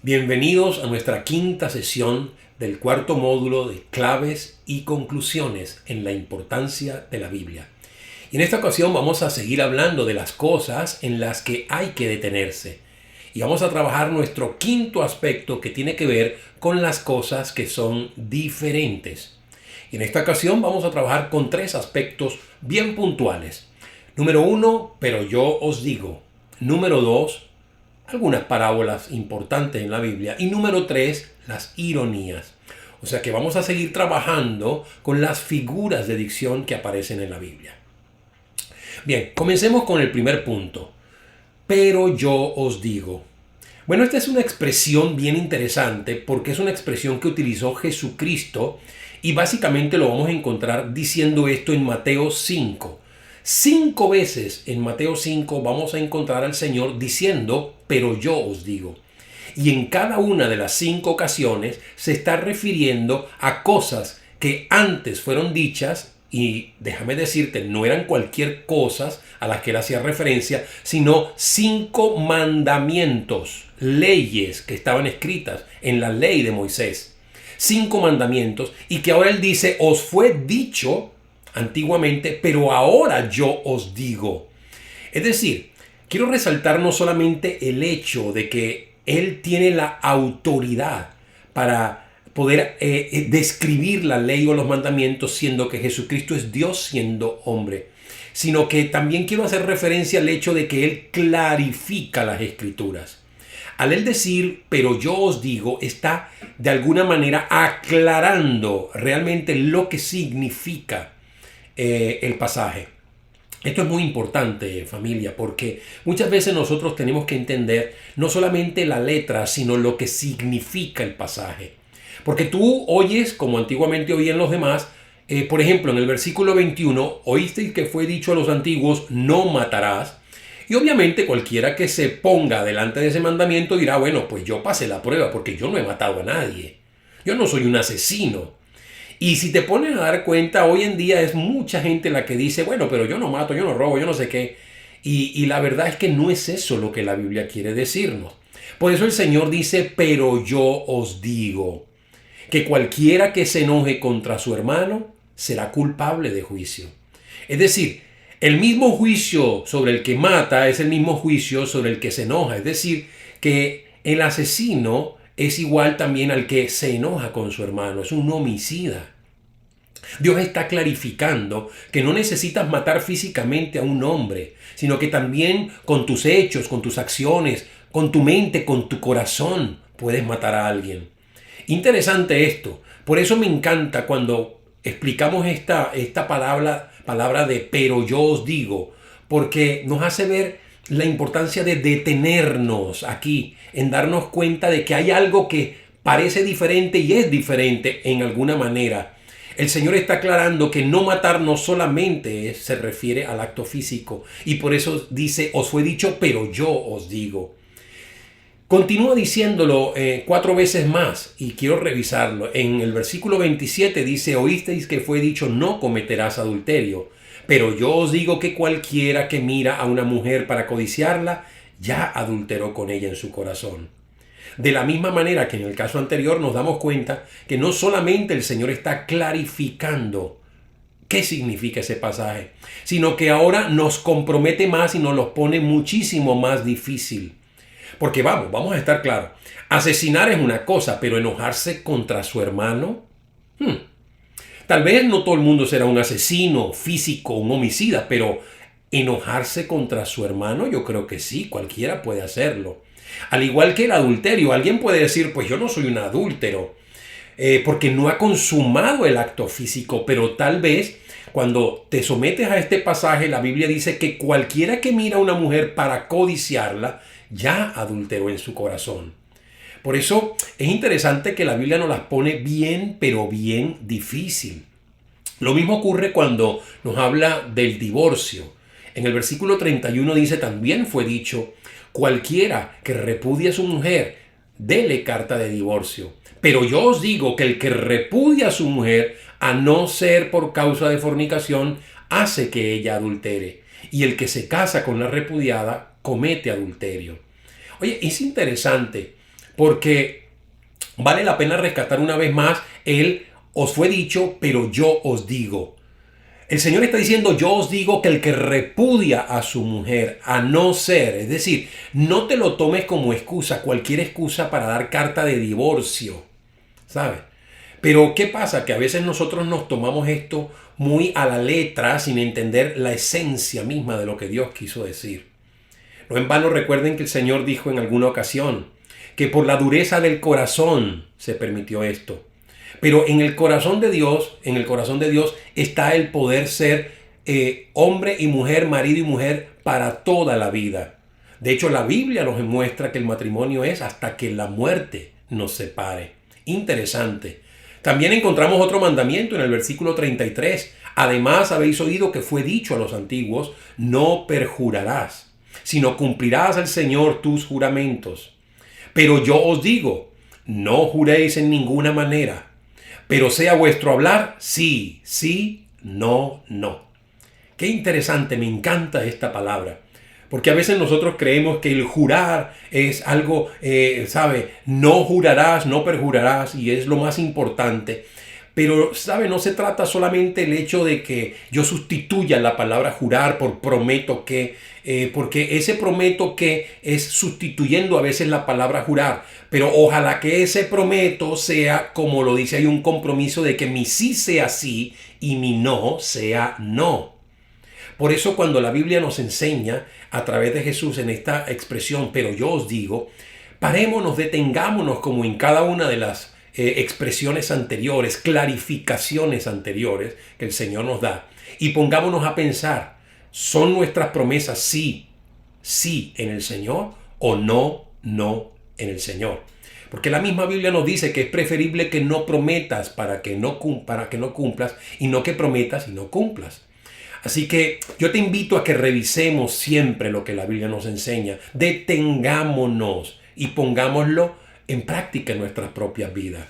Bienvenidos a nuestra quinta sesión del cuarto módulo de claves y conclusiones en la importancia de la Biblia. Y en esta ocasión vamos a seguir hablando de las cosas en las que hay que detenerse. Y vamos a trabajar nuestro quinto aspecto que tiene que ver con las cosas que son diferentes. Y en esta ocasión vamos a trabajar con tres aspectos bien puntuales. Número 1, pero yo os digo. Número 2, algunas parábolas importantes en la Biblia. Y número 3, las ironías. O sea que vamos a seguir trabajando con las figuras de dicción que aparecen en la Biblia. Bien, comencemos con el primer punto. Pero yo os digo. Bueno, esta es una expresión bien interesante porque es una expresión que utilizó Jesucristo y básicamente lo vamos a encontrar diciendo esto en Mateo 5. 5 veces en Mateo 5 vamos a encontrar al Señor diciendo, pero yo os digo. Y en cada una de las 5 ocasiones se está refiriendo a cosas que antes fueron dichas y déjame decirte, no eran cualquier cosas a las que él hacía referencia, sino 5 mandamientos, leyes que estaban escritas en la ley de Moisés. 5 mandamientos y que ahora él dice, os fue dicho antiguamente, pero ahora yo os digo. Es decir, quiero resaltar no solamente el hecho de que él tiene la autoridad para poder describir la ley o los mandamientos, siendo que Jesucristo es Dios siendo hombre, sino que también quiero hacer referencia al hecho de que él clarifica las escrituras. Al él decir, pero yo os digo, está de alguna manera aclarando realmente lo que significa el pasaje. Esto es muy importante, familia, porque muchas veces nosotros tenemos que entender no solamente la letra, sino lo que significa el pasaje. Porque tú oyes, como antiguamente oían los demás, por ejemplo, en el versículo 21, oísteis que fue dicho a los antiguos, no matarás. Y obviamente cualquiera que se ponga delante de ese mandamiento dirá, bueno, pues yo pasé la prueba porque yo no he matado a nadie. Yo no soy un asesino. Y si te pones a dar cuenta, hoy en día es mucha gente la que dice, bueno, pero yo no mato, yo no robo, yo no sé qué. Y la verdad es que no es eso lo que la Biblia quiere decirnos. Por eso el Señor dice, pero yo os digo, que cualquiera que se enoje contra su hermano será culpable de juicio. Es decir, el mismo juicio sobre el que mata es el mismo juicio sobre el que se enoja. Es decir, que el asesino es igual también al que se enoja con su hermano, es un homicida. Dios está clarificando que no necesitas matar físicamente a un hombre, sino que también con tus hechos, con tus acciones, con tu mente, con tu corazón, puedes matar a alguien. Interesante esto. Por eso me encanta cuando explicamos esta palabra de pero yo os digo, porque nos hace ver la importancia de detenernos aquí, en darnos cuenta de que hay algo que parece diferente y es diferente en alguna manera. El Señor está aclarando que no matar no solamente se refiere al acto físico, y por eso dice, os fue dicho, pero yo os digo. Continúa diciéndolo 4 veces más y quiero revisarlo. En el versículo 27 dice, oísteis que fue dicho, no cometerás adulterio. Pero yo os digo que cualquiera que mira a una mujer para codiciarla, ya adulteró con ella en su corazón. De la misma manera que en el caso anterior nos damos cuenta que no solamente el Señor está clarificando qué significa ese pasaje, sino que ahora nos compromete más y nos lo pone muchísimo más difícil. Porque vamos a estar claros, asesinar es una cosa, pero enojarse contra su hermano, tal vez no todo el mundo será un asesino físico, un homicida, pero enojarse contra su hermano, yo creo que sí, cualquiera puede hacerlo. Al igual que el adulterio, alguien puede decir, pues yo no soy un adúltero, porque no ha consumado el acto físico, pero tal vez cuando te sometes a este pasaje, la Biblia dice que cualquiera que mira a una mujer para codiciarla, ya adulteró en su corazón. Por eso es interesante que la Biblia nos las pone bien, pero bien difícil. Lo mismo ocurre cuando nos habla del divorcio. En el versículo 31 dice, también fue dicho, cualquiera que repudie a su mujer, dele carta de divorcio. Pero yo os digo que el que repudia a su mujer, a no ser por causa de fornicación, hace que ella adultere. Y el que se casa con la repudiada, comete adulterio. Oye, es interesante porque vale la pena rescatar una vez más el os fue dicho, pero yo os digo. El Señor está diciendo, yo os digo que el que repudia a su mujer, a no ser, es decir, no te lo tomes como excusa, cualquier excusa para dar carta de divorcio, ¿sabes? Pero ¿qué pasa? Que a veces nosotros nos tomamos esto muy a la letra sin entender la esencia misma de lo que Dios quiso decir. No en vano recuerden que el Señor dijo en alguna ocasión que por la dureza del corazón se permitió esto. Pero en el corazón de Dios está el poder ser hombre y mujer, marido y mujer para toda la vida. De hecho, la Biblia nos muestra que el matrimonio es hasta que la muerte nos separe. Interesante. También encontramos otro mandamiento en el versículo 33. Además, habéis oído que fue dicho a los antiguos, no perjurarás, sino cumplirás al Señor tus juramentos. Pero yo os digo, no juréis en ninguna manera, pero sea vuestro hablar sí, sí, no, no. Qué interesante, me encanta esta palabra. Porque a veces nosotros creemos que el jurar es algo, no jurarás, no perjurarás, y es lo más importante. Pero, no se trata solamente el hecho de que yo sustituya la palabra jurar por prometo que, porque ese prometo que es sustituyendo a veces la palabra jurar. Pero ojalá que ese prometo sea, como lo dice, hay un compromiso de que mi sí sea sí y mi no sea no. Por eso cuando la Biblia nos enseña a través de Jesús en esta expresión, pero yo os digo, parémonos, detengámonos como en cada una de las expresiones anteriores, clarificaciones anteriores que el Señor nos da y pongámonos a pensar, ¿son nuestras promesas sí, sí en el Señor o no, no en el Señor? Porque la misma Biblia nos dice que es preferible que no prometas para que no cumplas y no que prometas y no cumplas. Así que yo te invito a que revisemos siempre lo que la Biblia nos enseña. Detengámonos y pongámoslo en práctica en nuestras propias vidas.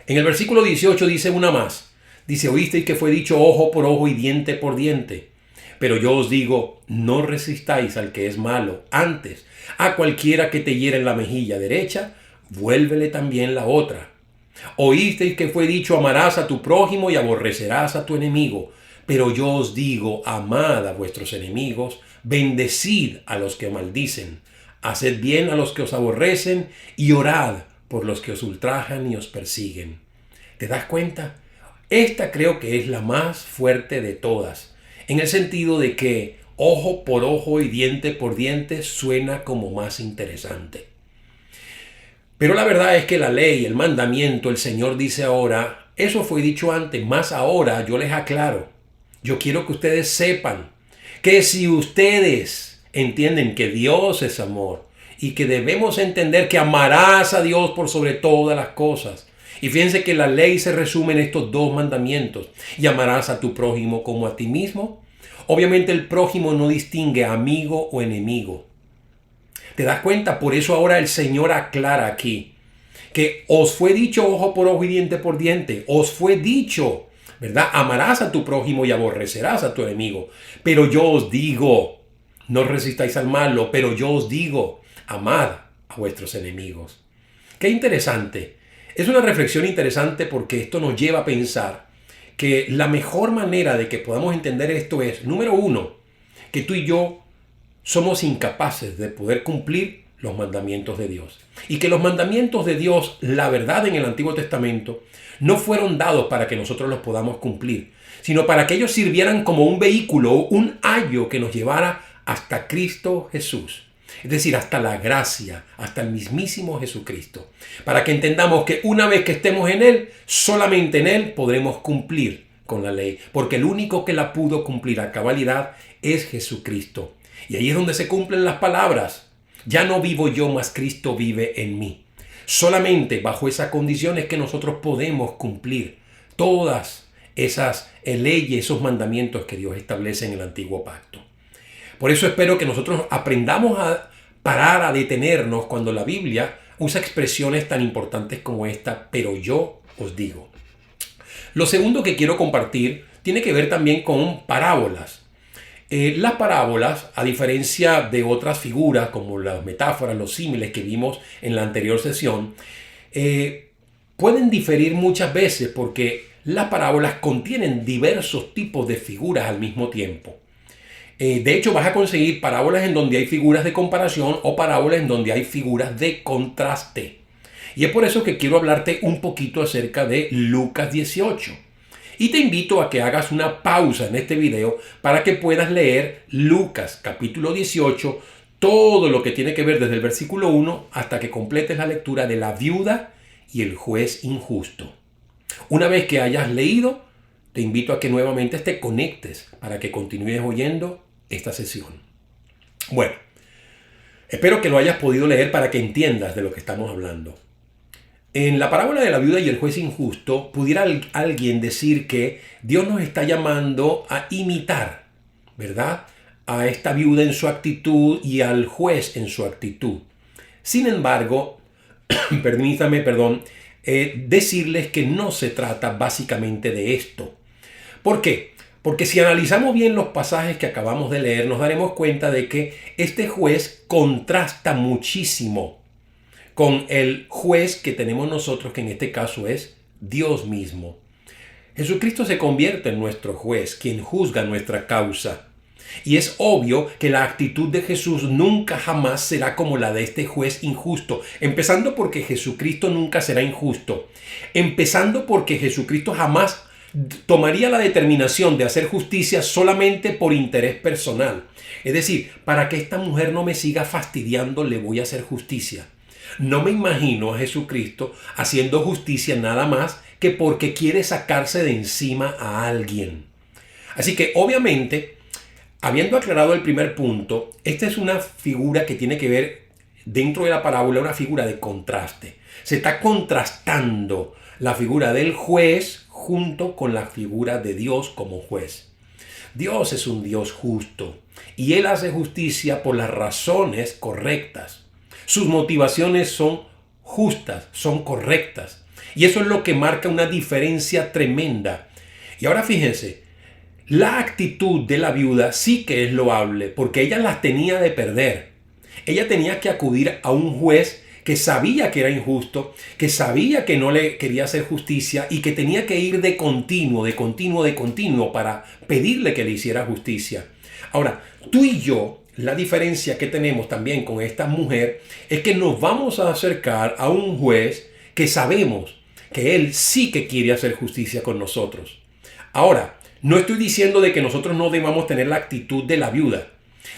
En el versículo 18 dice una más. Dice, oísteis que fue dicho ojo por ojo y diente por diente. Pero yo os digo, no resistáis al que es malo. Antes, a cualquiera que te hiere en la mejilla derecha, vuélvele también la otra. Oísteis que fue dicho, amarás a tu prójimo y aborrecerás a tu enemigo. Pero yo os digo, amad a vuestros enemigos, bendecid a los que maldicen, haced bien a los que os aborrecen y orad por los que os ultrajan y os persiguen. ¿Te das cuenta? Esta creo que es la más fuerte de todas, en el sentido de que ojo por ojo y diente por diente suena como más interesante. Pero la verdad es que la ley, el mandamiento, el Señor dice ahora, eso fue dicho antes, más ahora yo les aclaro. Yo quiero que ustedes sepan que si ustedes entienden que Dios es amor y que debemos entender que amarás a Dios por sobre todas las cosas. Y fíjense que la ley se resume en estos dos mandamientos. Y amarás a tu prójimo como a ti mismo. Obviamente el prójimo no distingue amigo o enemigo. ¿Te das cuenta? Por eso ahora el Señor aclara aquí que os fue dicho ojo por ojo y diente por diente. Os fue dicho, ¿verdad? Amarás a tu prójimo y aborrecerás a tu enemigo. Pero yo os digo, no resistáis al malo, pero yo os digo, amad a vuestros enemigos. Qué interesante. Es una reflexión interesante porque esto nos lleva a pensar que la mejor manera de que podamos entender esto es, número uno, que tú y yo somos incapaces de poder cumplir los mandamientos de Dios. Y que los mandamientos de Dios, la verdad en el Antiguo Testamento, no fueron dados para que nosotros los podamos cumplir, sino para que ellos sirvieran como un vehículo, un ayo que nos llevara hasta Cristo Jesús. Es decir, hasta la gracia, hasta el mismísimo Jesucristo. Para que entendamos que una vez que estemos en Él, solamente en Él podremos cumplir con la ley. Porque el único que la pudo cumplir a cabalidad es Jesucristo. Y ahí es donde se cumplen las palabras. Ya no vivo yo, mas Cristo vive en mí. Solamente bajo esas condiciones que nosotros podemos cumplir todas esas leyes, esos mandamientos que Dios establece en el Antiguo Pacto. Por eso espero que nosotros aprendamos a parar, a detenernos cuando la Biblia usa expresiones tan importantes como esta, pero yo os digo. Lo segundo que quiero compartir tiene que ver también con parábolas. Las parábolas, a diferencia de otras figuras como las metáforas, los símiles que vimos en la anterior sesión, pueden diferir muchas veces porque las parábolas contienen diversos tipos de figuras al mismo tiempo. De hecho, vas a conseguir parábolas en donde hay figuras de comparación o parábolas en donde hay figuras de contraste. Y es por eso que quiero hablarte un poquito acerca de Lucas 18. Y te invito a que hagas una pausa en este video para que puedas leer Lucas capítulo 18, todo lo que tiene que ver desde el versículo 1 hasta que completes la lectura de la viuda y el juez injusto. Una vez que hayas leído, te invito a que nuevamente te conectes para que continúes oyendo esta sesión. Bueno, espero que lo hayas podido leer para que entiendas de lo que estamos hablando. En la parábola de la viuda y el juez injusto, pudiera alguien decir que Dios nos está llamando a imitar, ¿verdad?, a esta viuda en su actitud y al juez en su actitud. Sin embargo, decirles que no se trata básicamente de esto. ¿Por qué? Porque si analizamos bien los pasajes que acabamos de leer, nos daremos cuenta de que este juez contrasta muchísimo con el juez que tenemos nosotros, que en este caso es Dios mismo. Jesucristo se convierte en nuestro juez, quien juzga nuestra causa. Y es obvio que la actitud de Jesús nunca jamás será como la de este juez injusto, empezando porque Jesucristo nunca será injusto, empezando porque Jesucristo jamás tomaría la determinación de hacer justicia solamente por interés personal. Es decir, para que esta mujer no me siga fastidiando, le voy a hacer justicia. No me imagino a Jesucristo haciendo justicia nada más que porque quiere sacarse de encima a alguien. Así que obviamente, habiendo aclarado el primer punto, esta es una figura que tiene que ver dentro de la parábola, una figura de contraste. Se está contrastando la figura del juez junto con la figura de Dios como juez. Dios es un Dios justo y Él hace justicia por las razones correctas. Sus motivaciones son justas, son correctas. Y eso es lo que marca una diferencia tremenda. Y ahora fíjense, la actitud de la viuda sí que es loable, porque ella las tenía de perder. Ella tenía que acudir a un juez que sabía que era injusto, que sabía que no le quería hacer justicia y que tenía que ir de continuo para pedirle que le hiciera justicia. Ahora, tú y yo, la diferencia que tenemos también con esta mujer es que nos vamos a acercar a un juez que sabemos que él sí que quiere hacer justicia con nosotros. Ahora, no estoy diciendo de que nosotros no debamos tener la actitud de la viuda,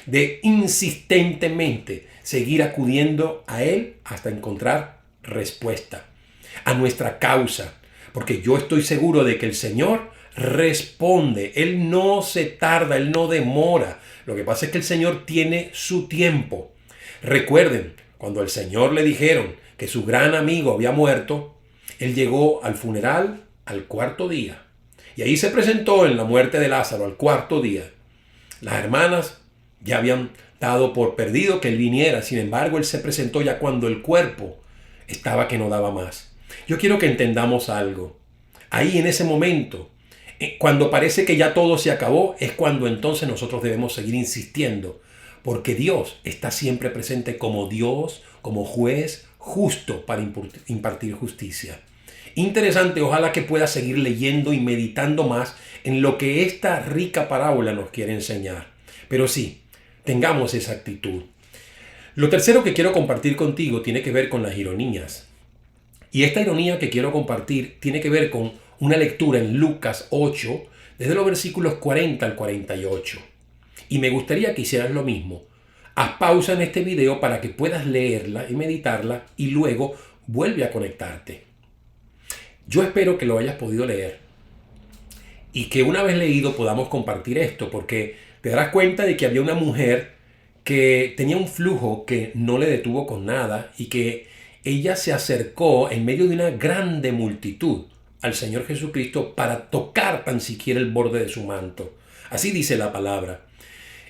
de insistentemente seguir acudiendo a él hasta encontrar respuesta a nuestra causa, porque yo estoy seguro de que el Señor responde. Él no se tarda, Él no demora. Lo que pasa es que el Señor tiene su tiempo. Recuerden, cuando al Señor le dijeron que su gran amigo había muerto, Él llegó al funeral al cuarto día. Y ahí se presentó en la muerte de Lázaro al cuarto día. Las hermanas ya habían dado por perdido que Él viniera. Sin embargo, Él se presentó ya cuando el cuerpo estaba que no daba más. Yo quiero que entendamos algo. Ahí en ese momento, cuando parece que ya todo se acabó, es cuando entonces nosotros debemos seguir insistiendo, porque Dios está siempre presente como Dios, como juez justo para impartir justicia. Interesante, ojalá que puedas seguir leyendo y meditando más en lo que esta rica parábola nos quiere enseñar. Pero sí, tengamos esa actitud. Lo tercero que quiero compartir contigo tiene que ver con las ironías. Y esta ironía que quiero compartir tiene que ver con una lectura en Lucas 8, desde los versículos 40 al 48. Y me gustaría que hicieras lo mismo. Haz pausa en este video para que puedas leerla y meditarla y luego vuelve a conectarte. Yo espero que lo hayas podido leer y que una vez leído podamos compartir esto, porque te darás cuenta de que había una mujer que tenía un flujo que no le detuvo con nada y que ella se acercó en medio de una grande multitud al Señor Jesucristo para tocar tan siquiera el borde de su manto. Así dice la palabra.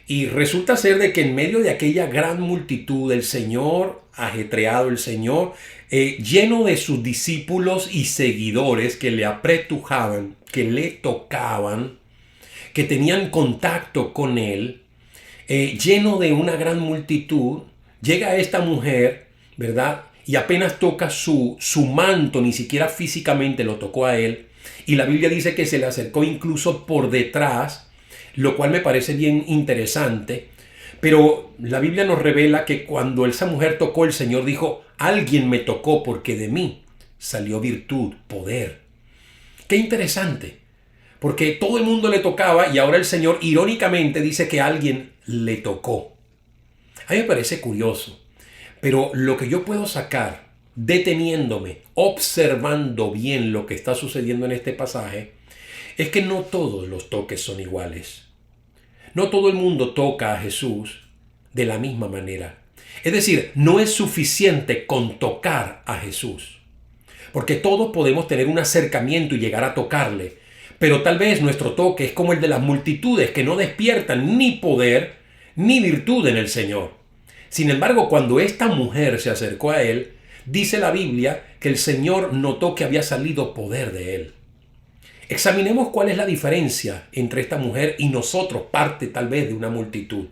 Y resulta ser de que en medio de aquella gran multitud, el Señor ajetreado, el Señor lleno de sus discípulos y seguidores que le apretujaban, que le tocaban, que tenían contacto con él, lleno de una gran multitud. Llega esta mujer, ¿verdad? Y apenas toca su manto, ni siquiera físicamente lo tocó a él. Y la Biblia dice que se le acercó incluso por detrás, lo cual me parece bien interesante. Pero la Biblia nos revela que cuando esa mujer tocó, el Señor dijo, alguien me tocó porque de mí salió virtud, poder. Qué interesante, porque todo el mundo le tocaba y ahora el Señor irónicamente dice que alguien le tocó. A mí me parece curioso, pero lo que yo puedo sacar deteniéndome, observando bien lo que está sucediendo en este pasaje, es que no todos los toques son iguales. No todo el mundo toca a Jesús de la misma manera. Es decir, no es suficiente con tocar a Jesús, porque todos podemos tener un acercamiento y llegar a tocarle, pero tal vez nuestro toque es como el de las multitudes que no despiertan ni poder ni virtud en el Señor. Sin embargo, cuando esta mujer se acercó a él, dice la Biblia que el Señor notó que había salido poder de él. Examinemos cuál es la diferencia entre esta mujer y nosotros, parte tal vez de una multitud.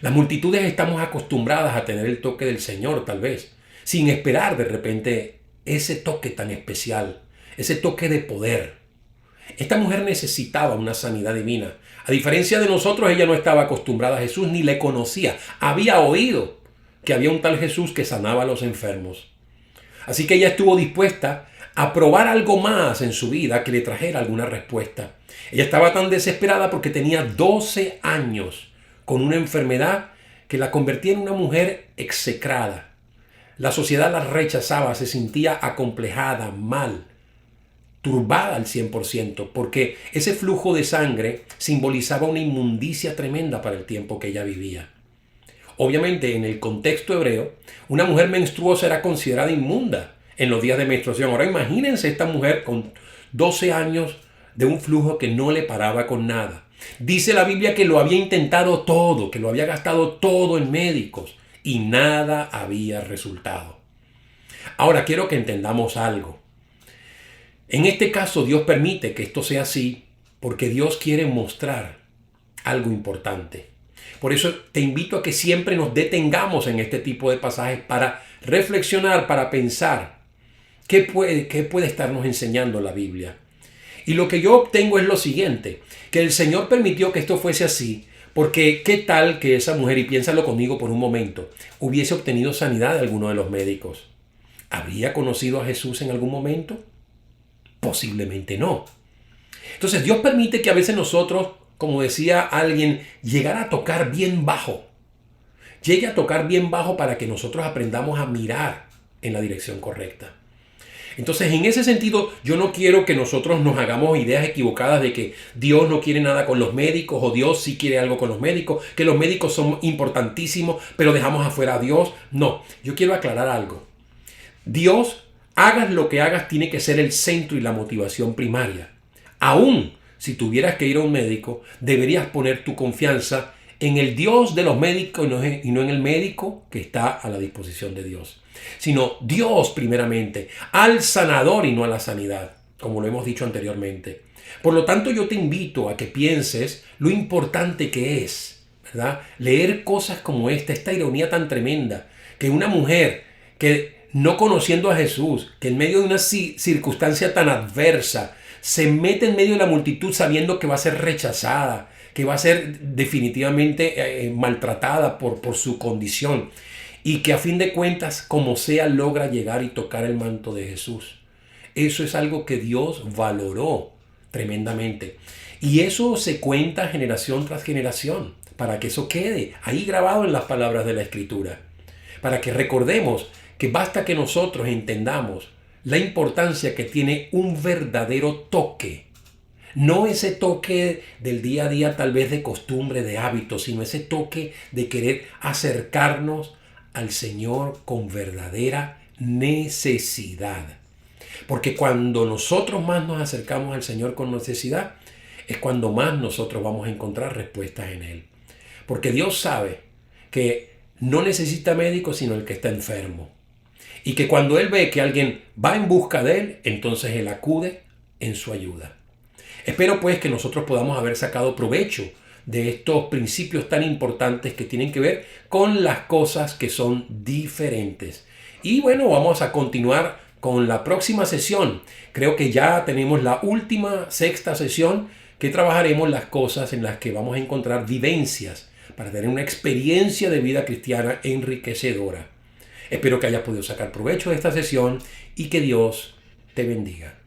Las multitudes estamos acostumbradas a tener el toque del Señor, tal vez, sin esperar de repente ese toque tan especial, ese toque de poder. Esta mujer necesitaba una sanidad divina. A diferencia de nosotros, ella no estaba acostumbrada a Jesús ni le conocía. Había oído que había un tal Jesús que sanaba a los enfermos. Así que ella estuvo dispuesta a probar algo más en su vida que le trajera alguna respuesta. Ella estaba tan desesperada porque tenía 12 años con una enfermedad que la convertía en una mujer execrada. La sociedad la rechazaba, se sentía acomplejada, mal, turbada al 100%, porque ese flujo de sangre simbolizaba una inmundicia tremenda para el tiempo que ella vivía. Obviamente, en el contexto hebreo, una mujer menstruosa era considerada inmunda en los días de menstruación. Ahora imagínense esta mujer con 12 años de un flujo que no le paraba con nada. Dice la Biblia que lo había intentado todo, que lo había gastado todo en médicos y nada había resultado. Ahora quiero que entendamos algo. En este caso Dios permite que esto sea así porque Dios quiere mostrar algo importante. Por eso te invito a que siempre nos detengamos en este tipo de pasajes para reflexionar, para pensar qué puede estarnos enseñando la Biblia. Y lo que yo obtengo es lo siguiente, que el Señor permitió que esto fuese así, porque qué tal que esa mujer, y piénsalo conmigo por un momento, hubiese obtenido sanidad de alguno de los médicos. ¿Habría conocido a Jesús en algún momento? Posiblemente no. Entonces Dios permite que a veces nosotros, como decía alguien, llegar a tocar bien bajo. Llegue a tocar bien bajo para que nosotros aprendamos a mirar en la dirección correcta. Entonces, en ese sentido, yo no quiero que nosotros nos hagamos ideas equivocadas de que Dios no quiere nada con los médicos o Dios sí quiere algo con los médicos, que los médicos son importantísimos, pero dejamos afuera a Dios. No, yo quiero aclarar algo. Dios, hagas lo que hagas, tiene que ser el centro y la motivación primaria. Aún si tuvieras que ir a un médico, deberías poner tu confianza en el Dios de los médicos y no en el médico que está a la disposición de Dios, sino Dios primeramente, al sanador y no a la sanidad, como lo hemos dicho anteriormente. Por lo tanto, yo te invito a que pienses lo importante que es, ¿verdad? Leer cosas como esta ironía tan tremenda, que una mujer que no conociendo a Jesús, que en medio de una circunstancia tan adversa, se mete en medio de la multitud sabiendo que va a ser rechazada, que va a ser definitivamente maltratada por su condición y que a fin de cuentas, como sea, logra llegar y tocar el manto de Jesús. Eso es algo que Dios valoró tremendamente. Y eso se cuenta generación tras generación, para que eso quede ahí grabado en las palabras de la Escritura, para que recordemos que basta que nosotros entendamos la importancia que tiene un verdadero toque. No ese toque del día a día, tal vez de costumbre, de hábito, sino ese toque de querer acercarnos al Señor con verdadera necesidad. Porque cuando nosotros más nos acercamos al Señor con necesidad, es cuando más nosotros vamos a encontrar respuestas en Él. Porque Dios sabe que no necesita médico sino el que está enfermo. Y que cuando Él ve que alguien va en busca de Él, entonces Él acude en su ayuda. Espero pues que nosotros podamos haber sacado provecho de estos principios tan importantes que tienen que ver con las cosas que son diferentes. Y bueno, vamos a continuar con la próxima sesión. Creo que ya tenemos la última, sexta sesión, que trabajaremos las cosas en las que vamos a encontrar vivencias para tener una experiencia de vida cristiana enriquecedora. Espero que hayas podido sacar provecho de esta sesión y que Dios te bendiga.